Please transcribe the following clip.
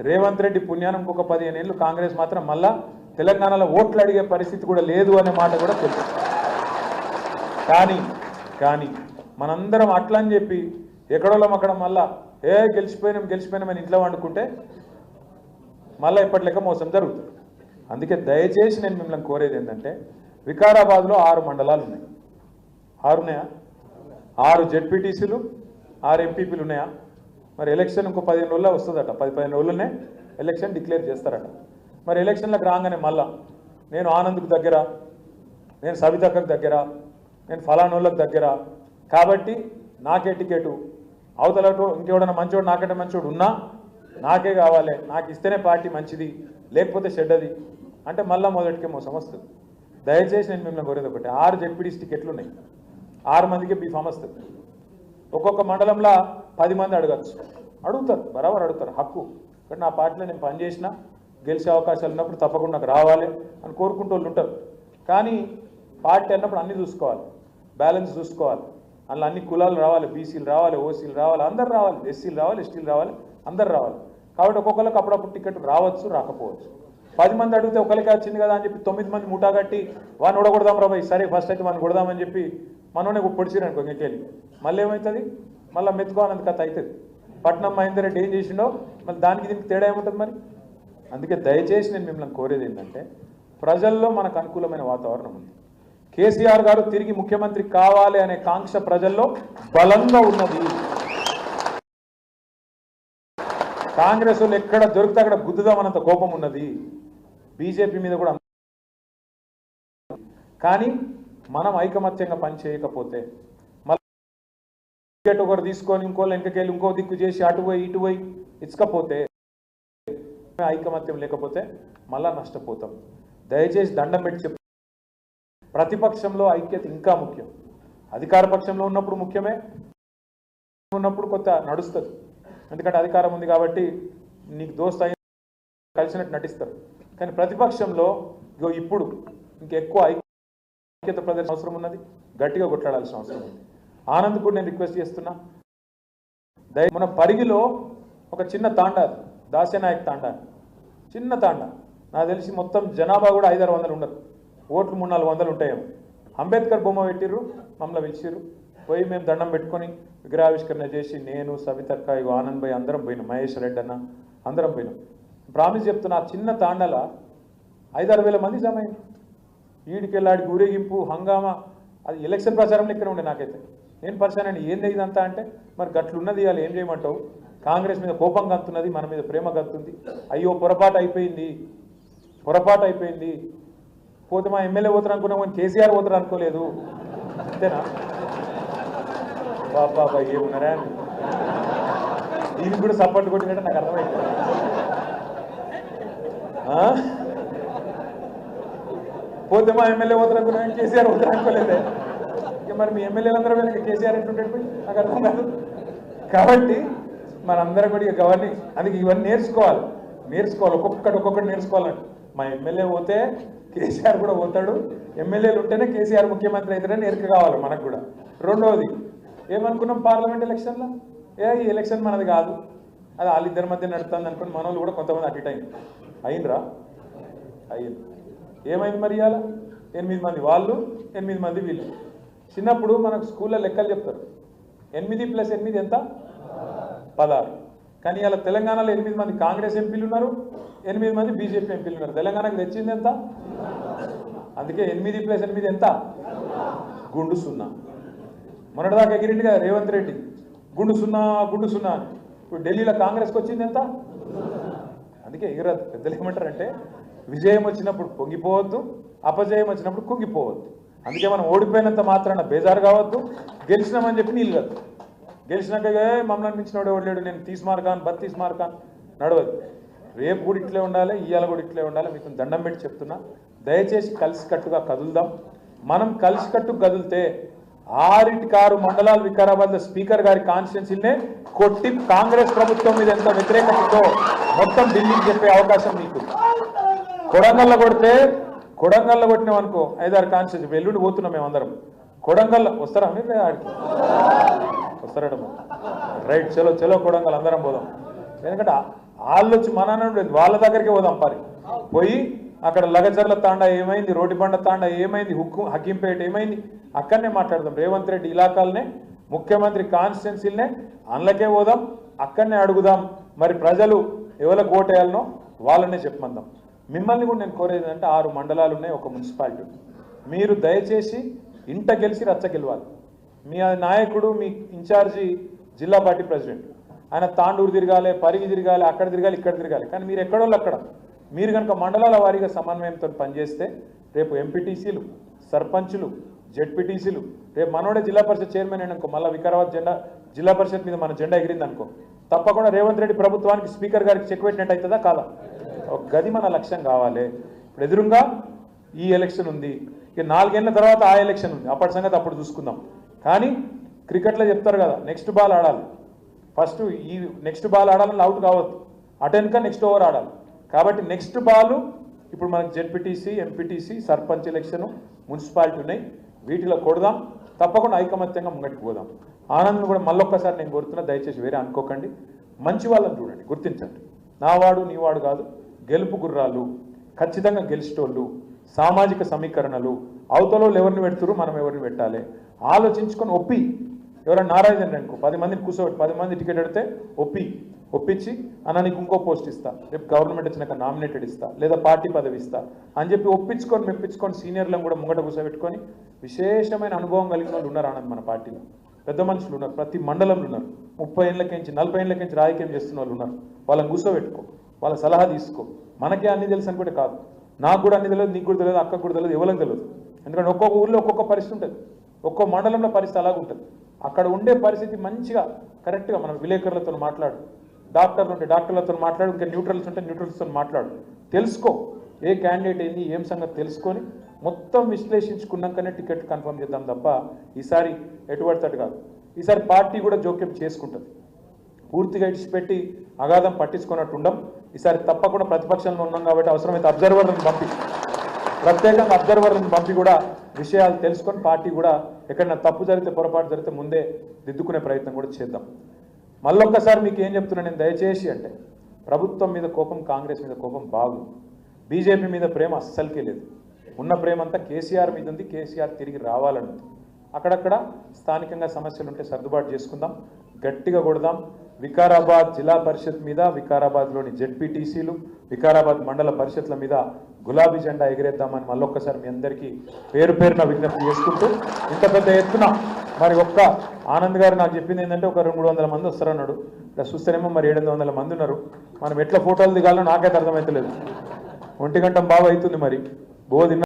రేవంత్ రెడ్డి పుణ్యానం ఇంకొక 15 ఏళ్ళు కాంగ్రెస్ మాత్రం మళ్ళా తెలంగాణలో ఓట్లు అడిగే పరిస్థితి కూడా లేదు అనే మాట కూడా తెలుసు. కానీ మనందరం అట్లా అని చెప్పి ఎక్కడోళ్ళం అక్కడ మళ్ళా గెలిచిపోయినామని ఇంట్లో వండుకుంటే మళ్ళీ ఇప్పటిలెక్క మోసం జరుగుతుంది. అందుకే దయచేసి నేను మిమ్మల్ని కోరేది ఏంటంటే వికారాబాద్లో 6 మండలాలు ఉన్నాయి. 6 ఉన్నాయా? 6 జెడ్పీటీసీలు 6 ఎంపీపీలు ఉన్నాయా? మరి ఎలక్షన్ ఇంకో 15 రోజుల్లో వస్తుందట. 10-15 రోజుల్లోనే ఎలక్షన్ డిక్లేర్ చేస్తారట. మరి ఎలక్షన్లకు రాగానే మళ్ళా నేను ఆనంద్కు దగ్గర, నేను సవితక్కకు దగ్గర, నేను ఫలానోళ్ళకు దగ్గర కాబట్టి నాకే టికెటు, అవతల ఇంకెవడన్నా మంచోడు నాకంటే మంచోడు ఉన్నా నాకే కావాలి, నాకు ఇస్తేనే పార్టీ మంచిది లేకపోతే చెడ్డది అంటే మళ్ళీ మొదటికే మోసం వస్తుంది. దయచేసి నేను మిమ్మల్ని కోరేది ఒకటి, 6 జెడ్పీటీసీ టికెట్లు ఉన్నాయి, 6 మందికి బీఫామ్ వస్తుంది. ఒక్కొక్క మండలంలో 10 మంది అడుగుతారు, బరాబర్ అడుగుతారు, హక్కు. కానీ నా పార్టీలో నేను పనిచేసినా గెలిచే అవకాశాలు ఉన్నప్పుడు తప్పకుండా నాకు రావాలి అని కోరుకుంటూ వాళ్ళు ఉంటారు. కానీ పార్టీ అన్నప్పుడు అన్నీ చూసుకోవాలి, బ్యాలెన్స్ చూసుకోవాలి. అందులో అన్ని కులాలు రావాలి, బీసీలు రావాలి, ఓసీలు రావాలి, అందరు రావాలి, ఎస్సీలు రావాలి, ఎస్టీలు రావాలి, అందరు రావాలి. కాబట్టి ఒక్కొక్కరికి అప్పుడప్పుడు టికెట్ రావచ్చు, రాకపోవచ్చు. 10 మంది అడిగితే ఒకరికి వచ్చింది కదా అని చెప్పి 9 మంది ముఠా కట్టి వాడిని ఓడగొడదాం రాబాయి, సరే ఫస్ట్ అయితే వాడిని కొడదామని చెప్పి మనోనే పొడిచిరనుకో ఇంకెళ్ళి మళ్ళీ ఏమవుతుంది, మళ్ళీ మెత్తుకోవాలని కథ అవుతుంది. పట్నం మహేందర్ రెడ్డి ఏం చేసిండో మళ్ళీ దానికి దీనికి తేడా ఏముంటుంది మరి. అందుకే దయచేసి నేను మిమ్మల్ని కోరేది ఏంటంటే ప్రజల్లో మనకు అనుకూలమైన వాతావరణం ఉంది. కేసీఆర్ గారు తిరిగి ముఖ్యమంత్రి కావాలి అనే కాంక్ష ప్రజల్లో బలంగా ఉన్నది. కాంగ్రెస్ వాళ్ళు ఎక్కడ దొరికితే అక్కడ గుద్దుదామన్నంత కోపం ఉన్నది. బీజేపీ మీద కూడా. కానీ మనం ఐకమత్యంగా పనిచేయకపోతే మళ్ళీ టికెట్ ఒకరు తీసుకొని ఇంకోళ్ళు వెనకకెళ్ళి ఇంకో దిక్కు చేసి అటు పోయి ఇటు పోయి ఇచ్చకపోతే, ఐకమత్యం లేకపోతే మళ్ళా నష్టపోతాం. దయచేసి దండం పెట్టి చెప్పు, ప్రతిపక్షంలో ఐక్యత ఇంకా ముఖ్యం. అధికార పక్షంలో ఉన్నప్పుడు ముఖ్యమే, ఉన్నప్పుడు కొంత నడుస్తుంది. ఎందుకంటే అధికారం ఉంది కాబట్టి నీకు దోస్త్ అయిన కలిసినట్టు నటిస్తారు. కానీ ప్రతిపక్షంలో ఇప్పుడు ఇంకెక్కువ ఐక్యత ప్రదర్శన అవసరం ఉన్నది, గట్టిగా కొట్లాడాల్సిన అవసరం ఉంది. ఆనంద్ కూడా నేను రిక్వెస్ట్ చేస్తున్నా, మన పరిగిలో ఒక చిన్న తాండా, దాసేనాయక్ తాండా, చిన్న తాండా. నాకు తెలిసి మొత్తం జనాభా కూడా 500-600 ఉండరు, ఓట్లు 300-400 ఉంటాయేమో. అంబేద్కర్ బొమ్మ పెట్టిర్రు, మమ్మల్ని పిలిచిర్రు, పోయి మేము దండం పెట్టుకొని విగ్రహావిష్కరణ చేసి నేను సవితక్క ఆనంద్ భాయ్ అందరం పోయినాం, మహేష్ రెడ్డి అన్న అందరం పోయినాం. ప్రామిస్ చెప్తున్నా, ఆ చిన్న తాండాల 5-6 వేల మంది జమ అయింది. ఈడికెళ్ళాడికి ఊరేగింపు హంగామా, అది ఎలక్షన్ ప్రచారంలో ఇక్కడ ఉండే. నాకైతే నేను పరిచయం ఏంది ఇదంతా అంటే, మరి గట్లున్నది ఇవాళ ఏం చేయమంటావు, కాంగ్రెస్ మీద కోపం గంతున్నది, మన మీద ప్రేమ గంతుంది, అయ్యో పొరపాటు అయిపోయింది పోతే మా ఎమ్మెల్యే పోతారు అనుకున్నాం కానీ కేసీఆర్ పోతారు అనుకోలేదు, అంతేనా బాబా ఏమున్నారా దీనికి కూడా సపోర్ట్ కొట్టినట్టు నాకు అర్థమైంది. పోతే మా ఎమ్మెల్యే పోతారు అనుకున్నాం కేసీఆర్ పోతారు అనుకోలేదే. ఇక మరి మీ ఎమ్మెల్యేలందరూ వెళ్ళి కేసీఆర్ ఎట్టుంటాడు నాకు అర్థం కాదు. కాబట్టి మనందరం కూడా ఇక గవర్నీ అందుకే ఇవన్నీ నేర్చుకోవాలి, ఒక్కొక్కటి నేర్చుకోవాలండి. మా ఎమ్మెల్యే పోతే కేసీఆర్ కూడా పోతాడు, ఎమ్మెల్యేలు ఉంటేనే కేసీఆర్ ముఖ్యమంత్రి అవుతాడని ఎరుక కావాలి మనకు కూడా. రెండవది ఏమనుకున్నాం పార్లమెంట్ ఎలక్షన్లో, ఈ ఎలక్షన్ మనది కాదు, అది వాళ్ళిద్దరి మధ్య నడుతుంది అనుకుని మన వాళ్ళు కూడా కొంతమంది అటు అయింది. ఏమైంది మరి ఇవాళ 8 మంది వాళ్ళు 8 మంది వీళ్ళు. చిన్నప్పుడు మనకు స్కూల్లో లెక్కలు చెప్తారు, 8 + 8 ఎంత 16. కానీ ఇలా తెలంగాణలో 8 మంది కాంగ్రెస్ ఎంపీలు ఉన్నారు, 8 మంది బీజేపీ ఎంపీలు ఉన్నారు. తెలంగాణకు తెచ్చింది ఎంత? అందుకే 8 + 8 ఎంత? గుండు 0. మొన్నటిదాకా ఎగిరింది కదా రేవంత్ రెడ్డి, గుండు 0 అని. ఇప్పుడు ఢిల్లీలో కాంగ్రెస్కి వచ్చింది ఎంత? అందుకే ఎగిరద్దు. పెద్దలు ఏమంటారంటే విజయం వచ్చినప్పుడు పొంగిపోవద్దు, అపజయం వచ్చినప్పుడు కుంగిపోవద్దు. అందుకే మనం ఓడిపోయినంత మాత్రాన బేజారు కావద్దు, గెలిచినామని చెప్పి నీళ్ళు కద్దు. గెలిచినాక మమ్మల్ని మించినోడే ఓడలేడు, నేను 30 మార్కాన్ 32 మార్కాన్ నడవదు. రేపు కూడా ఇట్లే ఉండాలి, ఇవాళ కూడా ఇట్లే ఉండాలి. మీకు దండం పెట్టి చెప్తున్నా, దయచేసి కలిసికట్టుగా కదులుదాం. మనం కలిసికట్టు కదిలితే 6 మండలాలు వికారాబాద్లో స్పీకర్ గారి కాన్స్టిట్యున్సీనే కొట్టి కాంగ్రెస్ ప్రభుత్వం మీద ఎంత వ్యతిరేకతతో మొత్తం ఢిల్లీకి చెప్పే అవకాశం మీకు. కొడంగల్లో కొట్టినాం అనుకో 5-6 కాన్స్టిట్యున్సీ, ఎల్లుండి పోతున్నాం మేమందరం. కొడంగల్ వస్తారా మీరు? ఆడికి వస్తారట. రైట్, చలో కొడంగల్ అందరం పోదాం. ఎందుకంటే వాళ్ళు వచ్చి మన వాళ్ళ దగ్గరికి పోదాం పరి పోయి అక్కడ లగచర్ల తాండా ఏమైంది, రోడ్డుబండ తాండా ఏమైంది, హకీంపేట ఏమైంది, అక్కడనే మాట్లాడదాం. రేవంత్ రెడ్డి ఇలాకాలనే, ముఖ్యమంత్రి కాన్స్టిట్యున్సీలనే అందులోకే పోదాం, అక్కడనే అడుగుదాం. మరి ప్రజలు ఎవరికి ఓటేయాలనో వాళ్ళనే చెప్పమందాం. మిమ్మల్ని కూడా నేను కోరేది అంటే 6 మండలాలు ఉన్నాయి, ఒక మున్సిపాలిటీ. మీరు దయచేసి ఇంట గెలిచి రచ్చ గెలవాలి. మీ నాయకుడు, మీ ఇన్ఛార్జి జిల్లా పార్టీ ప్రెసిడెంట్, ఆయన తాండూరు తిరగాలి, పరిగి తిరగాలి, అక్కడ తిరగాలి, ఇక్కడ తిరగాలి. కానీ మీరు ఎక్కడోళ్ళు అక్కడ మీరు కనుక మండలాల వారీగా సమన్వయంతో పనిచేస్తే రేపు ఎంపీటీసీలు, సర్పంచులు, జెడ్పీటీసీలు, రేపు మనోడే జిల్లా పరిషత్ చైర్మన్ అయిననుకో, మళ్ళీ వికారాబాద్ జిల్లా పరిషత్ మీద మన జెండా ఎగిరింది అనుకో, తప్పకుండా రేవంత్ రెడ్డి ప్రభుత్వానికి స్పీకర్ గారికి చెక్ పెట్టినట్టు అవుతుందా కాదా? ఒక గది మన లక్ష్యం కావాలి. ఇప్పుడు ఎదురుగా ఈ ఎలక్షన్ ఉంది, ఇక 4 ఏళ్ల తర్వాత ఆ ఎలక్షన్ ఉంది, అప్పటి సంగతి అప్పుడు చూసుకుందాం. కానీ క్రికెట్లో చెప్తారు కదా, నెక్స్ట్ బాల్ ఆడాలి. ఫస్ట్ ఈ నెక్స్ట్ బాల్ ఆడాలని అవుట్ కావద్దు, అటెన్క నెక్స్ట్ ఓవర్ ఆడాలి. కాబట్టి నెక్స్ట్ బాల్ ఇప్పుడు మనకి ZPTC, MPTC, sarpanch election, municipality ఉన్నాయి. వీటిలో కొడదాం, తప్పకుండా ఐకమత్యంగా ముంగటికి పోదాం. ఆనంద్ కూడా మళ్ళొక్కసారి నేను కోరుతున్నా, దయచేసి వేరే అనుకోకండి, మంచి వాళ్ళని చూడండి, గుర్తించండి. నావాడు నీవాడు కాదు, గెలుపు గుర్రాలు, ఖచ్చితంగా గెలిచేటోళ్ళు, సామాజిక సమీకరణలు, అవతలలో ఎవరిని పెడుతురు, మనం ఎవరిని పెట్టాలి ఆలోచించుకొని ఒప్పి. ఎవరైనా నారాయణ అనుకో, 10 మందిని కూర్చోబెట్టి 10 మంది టికెట్ పెడితే ఒప్పించి అన్న నీకు ఇంకో పోస్ట్ ఇస్తా, రేపు గవర్నమెంట్ వచ్చినాక నామినేటెడ్ ఇస్తా, లేదా పార్టీ పదవి ఇస్తా అని చెప్పి ఒప్పించుకొని మెప్పించుకొని సీనియర్లను కూడా ముంగట కూర్చోబెట్టుకొని విశేషమైన అనుభవం కలిగిన వాళ్ళు ఉన్నారు ఆనంద్. మన పార్టీలో పెద్ద మనుషులు ఉన్నారు, ప్రతి మండలంలో ఉన్నారు. 30 ఏళ్ళకించి 40 ఏళ్ళకించి రాజకీయం చేస్తున్న వాళ్ళు ఉన్నారు. వాళ్ళని కూర్చోబెట్టుకో, వాళ్ళ సలహా తీసుకో. మనకే అన్ని తెలుసు అనుకుంటే కాదు, నాకు కూడా అన్ని తెలియదు, నీకు కూడా తెలియదు, అక్కకు కూడా తెలియదు, ఎవరికి తెలియదు. ఎందుకంటే ఒక్కొక్క ఊళ్ళో ఒక్కొక్క పరిస్థితి ఉంటుంది, ఒక్కో మండలంలో పరిస్థితి అలాగ ఉంటుంది. అక్కడ ఉండే పరిస్థితి మంచిగా కరెక్ట్గా మనం విలేకరులతో మాట్లాడు, డాక్టర్లు ఉంటే డాక్టర్లతో మాట్లాడు, ఇంకా న్యూట్రల్స్ ఉంటే న్యూట్రల్స్తో మాట్లాడు, తెలుసుకో ఏ క్యాండిడేట్ ఏంది ఏం సంగతి తెలుసుకొని మొత్తం విశ్లేషించుకున్నాకనే టికెట్ కన్ఫర్మ్ చేద్దాం తప్ప ఈసారి ఎటుపడతాడు కాదు. ఈసారి పార్టీ కూడా జోక్యం చేసుకుంటుంది, పూర్తిగా ఇచ్చిపెట్టి అగాధం పట్టించుకున్నట్టు ఉండం. ఈసారి తప్పకుండా ప్రతిపక్షంలో ఉన్నాం కాబట్టి అవసరమైతే అబ్జర్వర్లను పంపి, ప్రత్యేకంగా అబ్జర్వర్లను పంపి కూడా విషయాలు తెలుసుకొని పార్టీ కూడా ఎక్కడైనా తప్పు జరిగితే, పొరపాటు జరిగితే ముందే దిద్దుకునే ప్రయత్నం కూడా చేద్దాం. మళ్ళొక్కసారి మీకు ఏం చెప్తున్నా నేను, దయచేసి అంటే ప్రభుత్వం మీద కోపం, కాంగ్రెస్ మీద కోపం బాగుంది, బీజేపీ మీద ప్రేమ అస్సలకే లేదు. ఉన్న ప్రేమ అంతా కేసీఆర్ మీద ఉంది, కేసీఆర్ తిరిగి రావాలని. అక్కడక్కడ స్థానికంగా సమస్యలు ఉంటే సర్దుబాటు చేసుకుందాం, గట్టిగా కొడదాం. వికారాబాద్ జిల్లా పరిషత్ మీద, వికారాబాద్లోని జెడ్పీటీసీలు, వికారాబాద్ మండల పరిషత్ల మీద గులాబీ జెండా ఎగిరేద్దామని మళ్ళొక్కసారి మీ అందరికీ పేరు పేరున విజ్ఞప్తి చేసుకుంటూ, ఇంత పెద్ద ఎత్తున మరి ఒక్క ఆనంద్ గారు నాకు చెప్పింది ఏంటంటే ఒక 200-300 మంది వస్తారన్నాడు. ఇక్కడ చూస్తేనేమో మరి 700 మంది ఉన్నారు. మనం ఎట్లా ఫోటోలు దిగాలో నాకైతే అర్థమవుతలేదు. 1 గంట బాగా అవుతుంది, మరి బోధిన్న